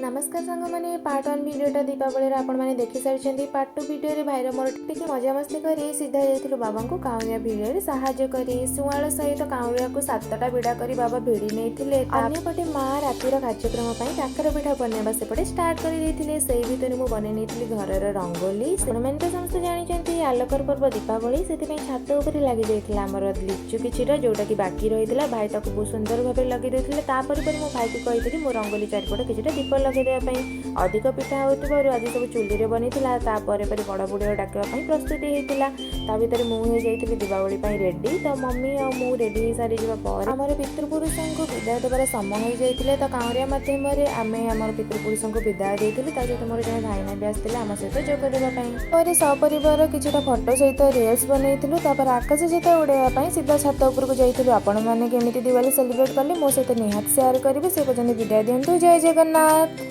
नमस्कार सांग मैंने पार्ट 1 भिडियोटा दीपावली आपण मैंने देखि सारी। पार्ट 2 भिडियो भाईर मोर टिके मजामस्ती करी सीधा जाइलु बाबा को काउरिया भिड़े साहाଯ୍य करी सुआल सहित काउरिया को 7टा बिड़ा करी बाबा भिड़ी नहीं अन्यपटे माँ रातिर कार्यक्रम काकर पिठा बनवा सेपटे स्टार्ट कर से भितर मुझे बनई घर रंगोली मैंने तो समस्त जानते आलोकर पर्व दीपावली से छात उपर लगी जाइए आमर लिचु किछिटा जोटा कि बाकी रही है भाई ताको बहुत सुंदर भाव लगे देते मो भाई को कही मो रंगोली चारिपट किछिटा दीप लगे अधिक पिठा होवर आज सब चूल्हे बनी बड़ बुढ़ी डाकवाई प्रस्तुति होता ता भर मुझे दीपावली रेडी तो मम्मी और मु रेडी हो सारी आमर पितृपुरुषों को विदाय देवार समय हो जाते तो काउरिया मध्यम आम आम पितृपुरुषों को विदाय देते सहित मोर जन भाईना भी आसते आम सहित जोग देवाई सपरिवार किछिटा फोटो सहित रिल्स बनईलु आकाश सहित उड़ाई सीधा छात उपरको जाइलु आपण मैंने केमी दिवाली सेलिब्रेट कले मो सहित निहाती शेयर करेंगे से पर्यटन विदाय दिंतु। जय जगन्नाथ।